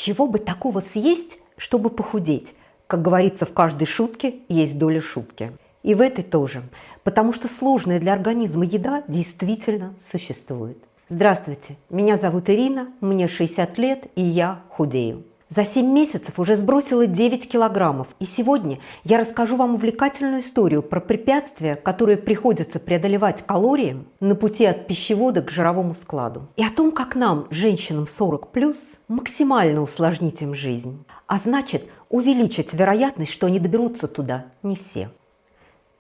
Чего бы такого съесть, чтобы похудеть? Как говорится, в каждой шутке есть доля шутки. И в этой тоже, потому что сложная для организма еда действительно существует. Здравствуйте, меня зовут Ирина, мне 60 лет, и я худею. За 7 месяцев уже сбросила 9 килограммов, и сегодня я расскажу вам увлекательную историю про препятствия, которые приходится преодолевать калориям на пути от пищевода к жировому складу. И о том, как нам, женщинам 40+, максимально усложнить им жизнь, а значит увеличить вероятность, что они доберутся туда не все.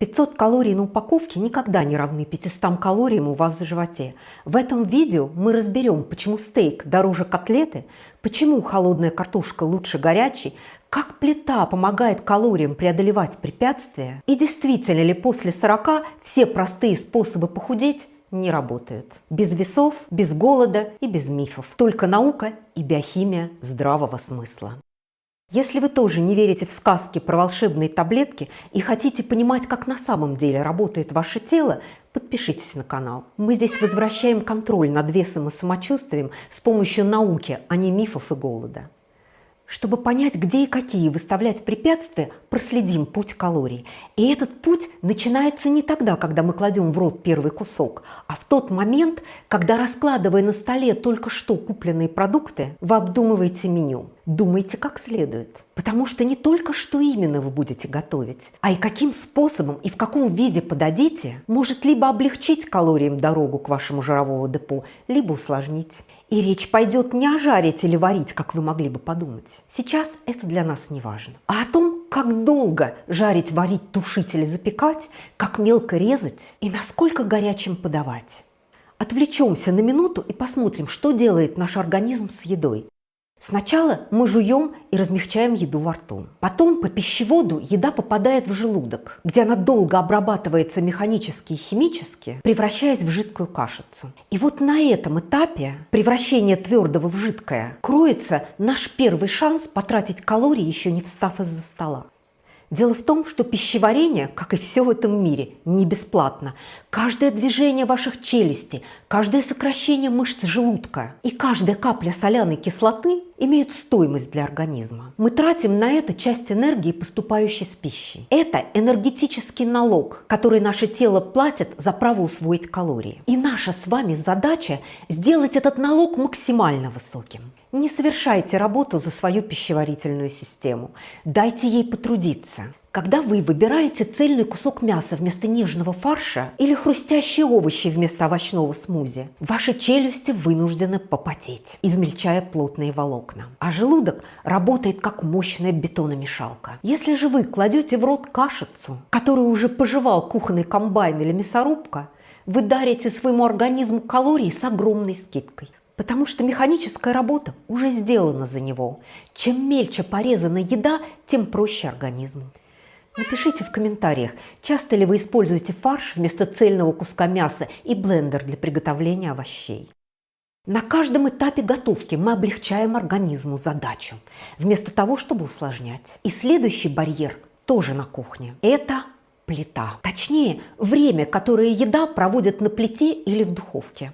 500 калорий на упаковке никогда не равны 500 калориям у вас в животе. В этом видео мы разберем, почему стейк дороже котлеты, почему холодная картошка лучше горячей, как плита помогает калориям преодолевать препятствия и действительно ли после 40 все простые способы похудеть не работают. Без весов, без голода и без мифов. Только наука и биохимия здравого смысла. Если вы тоже не верите в сказки про волшебные таблетки и хотите понимать, как на самом деле работает ваше тело, подпишитесь на канал. Мы здесь возвращаем контроль над весом и самочувствием с помощью науки, а не мифов и голода. Чтобы понять, где и какие выставлять препятствия, проследим путь калорий. И этот путь начинается не тогда, когда мы кладем в рот первый кусок, а в тот момент, когда, раскладывая на столе только что купленные продукты, вы обдумываете меню. Думайте как следует. Потому что не только что именно вы будете готовить, а и каким способом и в каком виде подадите, может либо облегчить калориям дорогу к вашему жировому депо, либо усложнить. И речь пойдет не о жарить или варить, как вы могли бы подумать. Сейчас это для нас не важно. А о том, как долго жарить, варить, тушить или запекать, как мелко резать и насколько горячим подавать. Отвлечемся на минуту и посмотрим, что делает наш организм с едой. Сначала мы жуем и размягчаем еду во рту. Потом по пищеводу еда попадает в желудок, где она долго обрабатывается механически и химически, превращаясь в жидкую кашицу. И вот на этом этапе превращения твердого в жидкое кроется наш первый шанс потратить калории, еще не встав из-за стола. Дело в том, что пищеварение, как и все в этом мире, не бесплатно. Каждое движение ваших челюстей, каждое сокращение мышц желудка и каждая капля соляной кислоты имеют стоимость для организма. Мы тратим на это часть энергии, поступающей с пищей. Это энергетический налог, который наше тело платит за право усвоить калории. И наша с вами задача сделать этот налог максимально высоким. Не совершайте работу за свою пищеварительную систему. Дайте ей потрудиться. Когда вы выбираете цельный кусок мяса вместо нежного фарша или хрустящие овощи вместо овощного смузи, ваши челюсти вынуждены попотеть, измельчая плотные волокна. А желудок работает как мощная бетономешалка. Если же вы кладете в рот кашицу, которую уже пожевал кухонный комбайн или мясорубка, вы дарите своему организму калории с огромной скидкой. Потому что механическая работа уже сделана за него. Чем мельче порезана еда, тем проще организму. Напишите в комментариях, часто ли вы используете фарш вместо цельного куска мяса и блендер для приготовления овощей. На каждом этапе готовки мы облегчаем организму задачу, вместо того, чтобы усложнять. И следующий барьер тоже на кухне. Это плита. Точнее, время, которое еда проводит на плите или в духовке.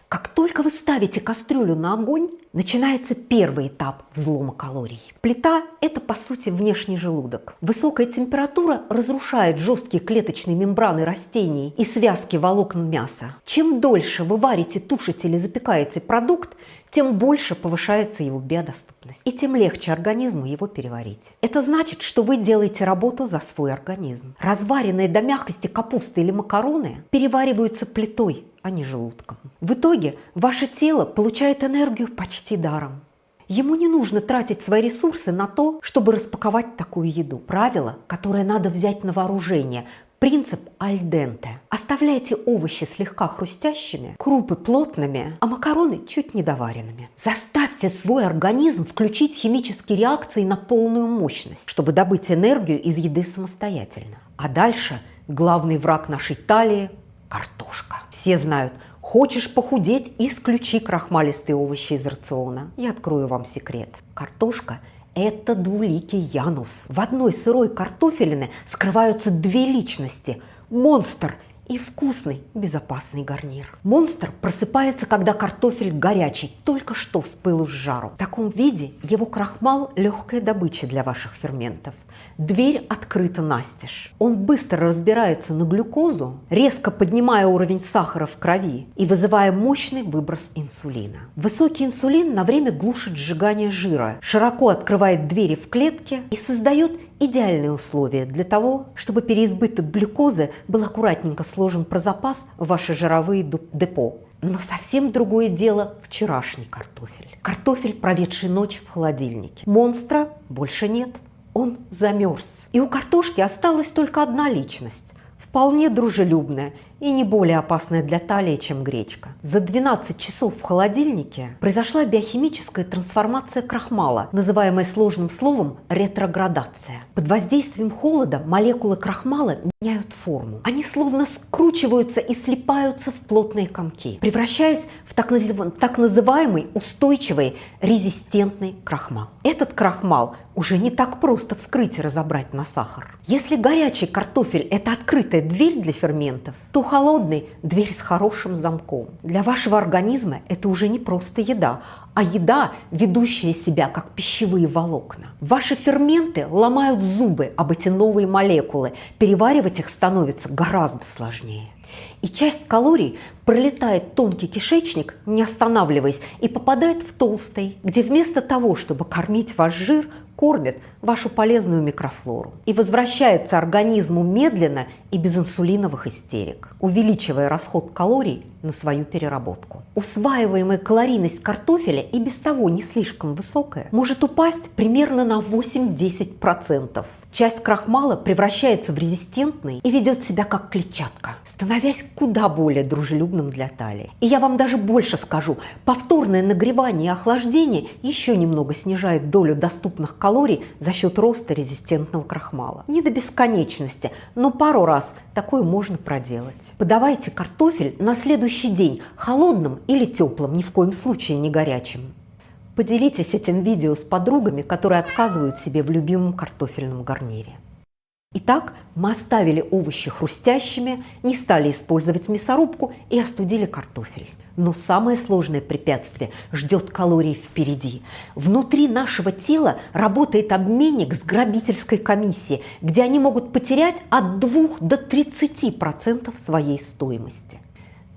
Как только вы ставите кастрюлю на огонь, начинается первый этап взлома калорий. Плита – это, по сути, внешний желудок. Высокая температура разрушает жесткие клеточные мембраны растений и связки волокон мяса. Чем дольше вы варите, тушите или запекаете продукт, тем больше повышается его биодоступность. И тем легче организму его переварить. Это значит, что вы делаете работу за свой организм. Разваренные до мягкости капуста или макароны перевариваются плитой, а не желудком. В итоге ваше тело получает энергию почти даром. Ему не нужно тратить свои ресурсы на то, чтобы распаковать такую еду. Правило, которое надо взять на вооружение – принцип аль денте. Оставляйте овощи слегка хрустящими, крупы плотными, а макароны чуть недоваренными. Заставьте свой организм включить химические реакции на полную мощность, чтобы добыть энергию из еды самостоятельно. А дальше главный враг нашей талии – картошка. Все знают, хочешь похудеть – исключи крахмалистые овощи из рациона. Я открою вам секрет. Картошка – это двуликий Янус. В одной сырой картофелине скрываются две личности – монстр и вкусный, безопасный гарнир. Монстр просыпается, когда картофель горячий, только что с пылу с жару. В таком виде его крахмал – легкая добыча для ваших ферментов. Дверь открыта настежь. Он быстро разбирается на глюкозу, резко поднимая уровень сахара в крови и вызывая мощный выброс инсулина. Высокий инсулин на время глушит сжигание жира, широко открывает двери в клетке и создает идеальные условия для того, чтобы переизбыток глюкозы был аккуратненько сложен про запас в ваши жировые депо. Но совсем другое дело вчерашний картофель. Картофель, проведший ночь в холодильнике. Монстра больше нет. Он замерз. И у картошки осталась только одна личность, вполне дружелюбная и не более опасная для талии, чем гречка. За 12 часов в холодильнике произошла биохимическая трансформация крахмала, называемая сложным словом ретроградация. Под воздействием холода молекулы крахмала меняют форму. Они словно скручиваются и слипаются в плотные комки, превращаясь в так называемый устойчивый резистентный крахмал. Этот крахмал уже не так просто вскрыть и разобрать на сахар. Если горячий картофель – это открытая дверь для ферментов, то холодный – дверь с хорошим замком. Для вашего организма это уже не просто еда, а еда, ведущая себя как пищевые волокна. Ваши ферменты ломают зубы об эти новые молекулы, переваривать их становится гораздо сложнее. И часть калорий пролетает тонкий кишечник, не останавливаясь, и попадает в толстый, где вместо того, чтобы кормить ваш жир, кормят вашу полезную микрофлору. И возвращается организму медленно и без инсулиновых истерик, увеличивая расход калорий на свою переработку. Усваиваемая калорийность картофеля и без того не слишком высокая, может упасть примерно на 8-10%. Часть крахмала превращается в резистентный и ведет себя как клетчатка, становясь куда более дружелюбным для талии. И я вам даже больше скажу, повторное нагревание и охлаждение еще немного снижает долю доступных калорий за счет роста резистентного крахмала. Не до бесконечности, но пару раз такое можно проделать. Подавайте картофель на следующий день холодным или теплым, ни в коем случае не горячим. Поделитесь этим видео с подругами, которые отказывают себе в любимом картофельном гарнире. Итак, мы оставили овощи хрустящими, не стали использовать мясорубку и остудили картофель. Но самое сложное препятствие ждет калорий впереди. Внутри нашего тела работает обменник с грабительской комиссией, где они могут потерять от 2 до 30% своей стоимости.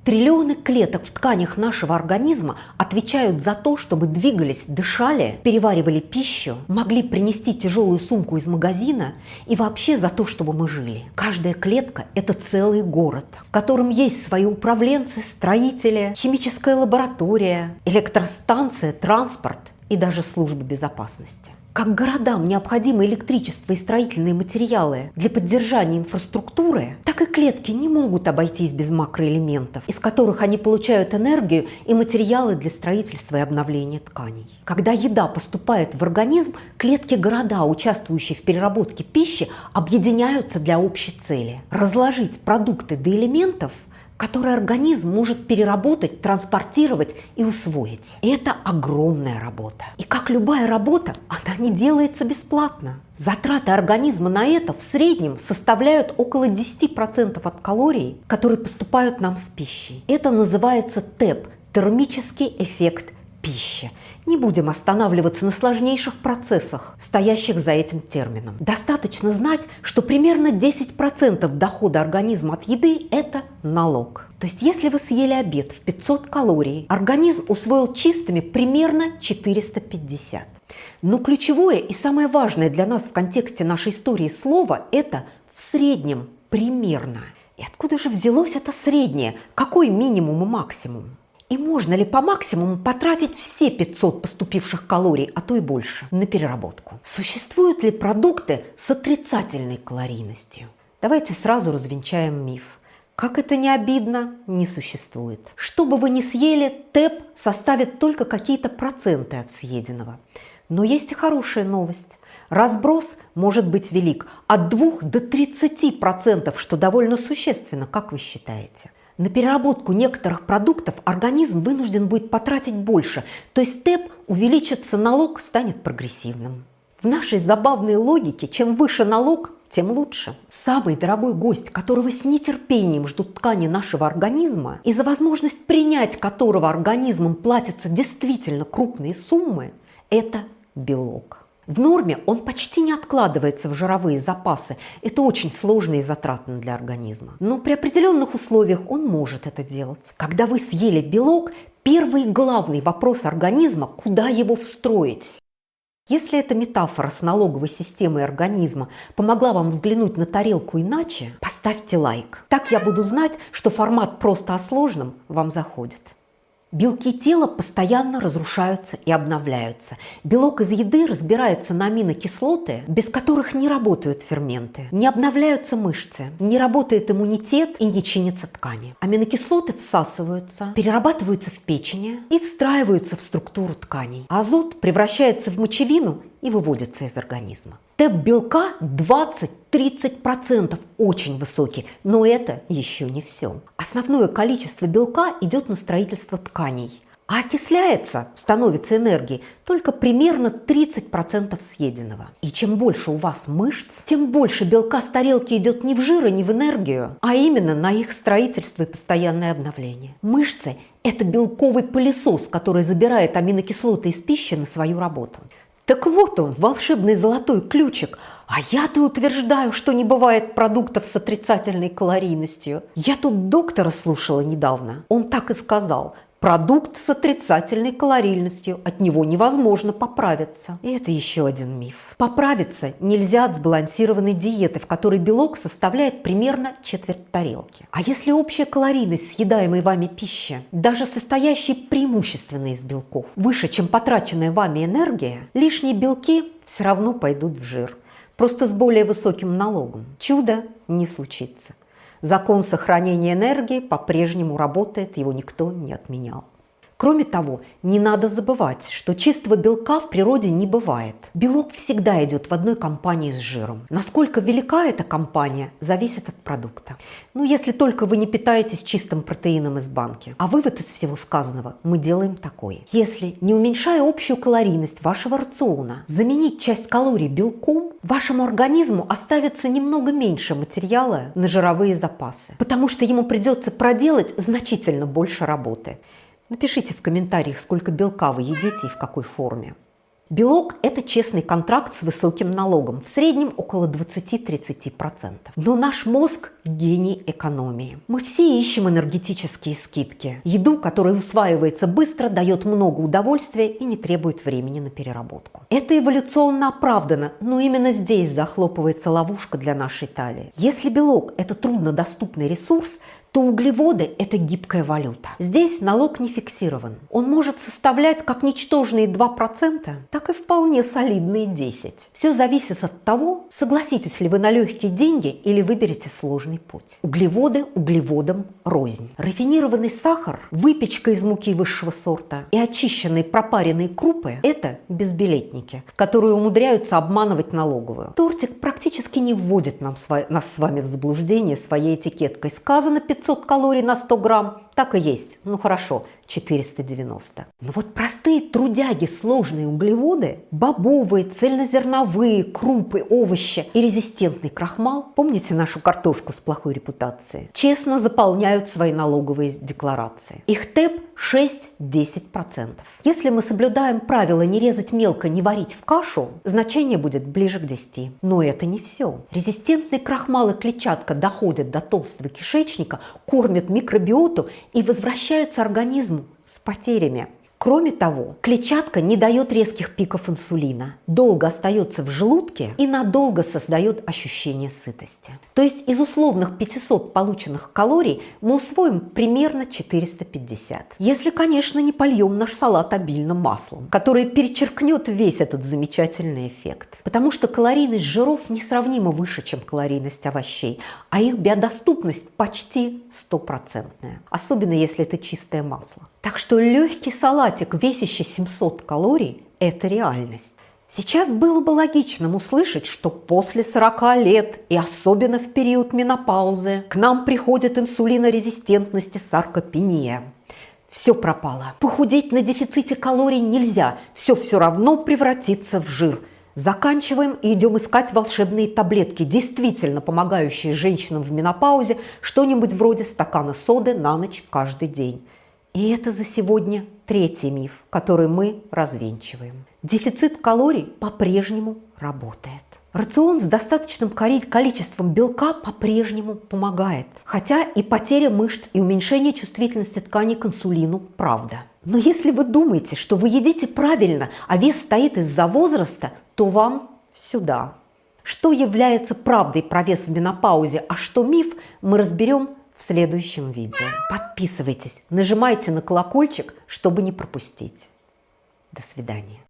Триллионы клеток в тканях нашего организма отвечают за то, чтобы двигались, дышали, переваривали пищу, могли принести тяжелую сумку из магазина и вообще за то, чтобы мы жили. Каждая клетка – это целый город, в котором есть свои управленцы, строители, химическая лаборатория, электростанция, транспорт и даже служба безопасности. Как городам необходимо электричество и строительные материалы для поддержания инфраструктуры, так и клетки не могут обойтись без макроэлементов, из которых они получают энергию и материалы для строительства и обновления тканей. Когда еда поступает в организм, клетки города, участвующие в переработке пищи, объединяются для общей цели – разложить продукты до элементов, которые организм может переработать, транспортировать и усвоить. И это огромная работа. И как любая работа, она не делается бесплатно. Затраты организма на это в среднем составляют около 10% от калорий, которые поступают нам с пищей. Это называется ТЭП – термический эффект пищи. Не будем останавливаться на сложнейших процессах, стоящих за этим термином. Достаточно знать, что примерно 10% дохода организма от еды – это налог. То есть, если вы съели обед в 500 калорий, организм усвоил чистыми примерно 450. Но ключевое и самое важное для нас в контексте нашей истории слово – это в среднем, примерно. И откуда же взялось это среднее? Какой минимум и максимум? И можно ли по максимуму потратить все 500 поступивших калорий, а то и больше, на переработку? Существуют ли продукты с отрицательной калорийностью? Давайте сразу развенчаем миф. Как это не обидно, не существует. Что бы вы ни съели, ТЭП составит только какие-то проценты от съеденного. Но есть и хорошая новость. Разброс может быть велик от 2 до 30%, что довольно существенно, как вы считаете? На переработку некоторых продуктов организм вынужден будет потратить больше, то есть ТЭП увеличится, налог станет прогрессивным. В нашей забавной логике, чем выше налог, тем лучше. Самый дорогой гость, которого с нетерпением ждут ткани нашего организма, и за возможность принять которого организмом платятся действительно крупные суммы, это белок. В норме он почти не откладывается в жировые запасы. Это очень сложно и затратно для организма. Но при определенных условиях он может это делать. Когда вы съели белок, первый и главный вопрос организма – куда его встроить? Если эта метафора с налоговой системой организма помогла вам взглянуть на тарелку иначе, поставьте лайк. Так я буду знать, что формат «просто о сложном» вам заходит. Белки тела постоянно разрушаются и обновляются. Белок из еды разбирается на аминокислоты, без которых не работают ферменты, не обновляются мышцы, не работает иммунитет и не чинятся ткани. Аминокислоты всасываются, перерабатываются в печени и встраиваются в структуру тканей. Азот превращается в мочевину и выводится из организма. ТЭП белка 20-30%, очень высокий, но это еще не все. Основное количество белка идет на строительство тканей, а окисляется, становится энергией, только примерно 30% съеденного. И чем больше у вас мышц, тем больше белка с тарелки идет не в жир и не в энергию, а именно на их строительство и постоянное обновление. Мышцы – это белковый пылесос, который забирает аминокислоты из пищи на свою работу. Так вот он, волшебный золотой ключик. А я-то утверждаю, что не бывает продуктов с отрицательной калорийностью. Я тут доктора слушала недавно. Он так и сказал. Продукт с отрицательной калорийностью, от него невозможно поправиться. И это еще один миф. Поправиться нельзя от сбалансированной диеты, в которой белок составляет примерно четверть тарелки. А если общая калорийность съедаемой вами пищи, даже состоящей преимущественно из белков, выше, чем потраченная вами энергия, лишние белки все равно пойдут в жир. Просто с более высоким налогом. Чудо не случится. Закон сохранения энергии по-прежнему работает, его никто не отменял. Кроме того, не надо забывать, что чистого белка в природе не бывает. Белок всегда идет в одной компании с жиром. Насколько велика эта компания, зависит от продукта. Ну, если только вы не питаетесь чистым протеином из банки. А вывод из всего сказанного мы делаем такой. Если, не уменьшая общую калорийность вашего рациона, заменить часть калорий белком, вашему организму оставится немного меньше материала на жировые запасы, потому что ему придется проделать значительно больше работы. Напишите в комментариях, сколько белка вы едите и в какой форме. Белок – это честный контракт с высоким налогом, в среднем около 20-30%. Но наш мозг – гений экономии. Мы все ищем энергетические скидки. Еду, которая усваивается быстро, дает много удовольствия и не требует времени на переработку. Это эволюционно оправдано, но именно здесь захлопывается ловушка для нашей талии. Если белок – это труднодоступный ресурс, то углеводы – это гибкая валюта. Здесь налог не фиксирован. Он может составлять как ничтожные 2%, так и вполне солидные 10%. Все зависит от того, согласитесь ли вы на легкие деньги или выберете сложный путь. Углеводы углеводам рознь. Рафинированный сахар, выпечка из муки высшего сорта и очищенные пропаренные крупы – это безбилетники, которые умудряются обманывать налоговую. Тортик практически не вводит нас с вами в заблуждение своей этикеткой. Сказано 500 калорий на 100 грамм, так и есть. Ну хорошо, 490. Но вот простые трудяги, сложные углеводы, бобовые, цельнозерновые, крупы, овощи и резистентный крахмал, помните нашу картошку с плохой репутацией, честно заполняют свои налоговые декларации. Их ТЭП 6-10%. Если мы соблюдаем правило не резать мелко, не варить в кашу, значение будет ближе к 10. Но это не все. Резистентный крахмал и клетчатка доходят до толстого кишечника, кормят микробиоту и возвращаются организму с потерями. Кроме того, клетчатка не дает резких пиков инсулина, долго остается в желудке и надолго создает ощущение сытости. То есть из условных 500 полученных калорий мы усвоим примерно 450. Если, конечно, не польем наш салат обильным маслом, которое перечеркнет весь этот замечательный эффект. Потому что калорийность жиров несравнимо выше, чем калорийность овощей, а их биодоступность почти 100%. Особенно если это чистое масло. Так что легкий салатик, весящий 700 калорий, это реальность. Сейчас было бы логичным услышать, что после 40 лет и особенно в период менопаузы к нам приходит инсулинорезистентность и саркопения. Все пропало. Похудеть на дефиците калорий нельзя, все равно превратится в жир. Заканчиваем и идем искать волшебные таблетки, действительно помогающие женщинам в менопаузе, что-нибудь вроде стакана соды на ночь каждый день. И это за сегодня третий миф, который мы развенчиваем. Дефицит калорий по-прежнему работает. Рацион с достаточным количеством белка по-прежнему помогает. Хотя и потеря мышц, и уменьшение чувствительности тканей к инсулину – правда. Но если вы думаете, что вы едите правильно, а вес стоит из-за возраста, то вам сюда. Что является правдой про вес в менопаузе, а что миф, мы разберем в следующем видео. Подписывайтесь, нажимайте на колокольчик, чтобы не пропустить. До свидания.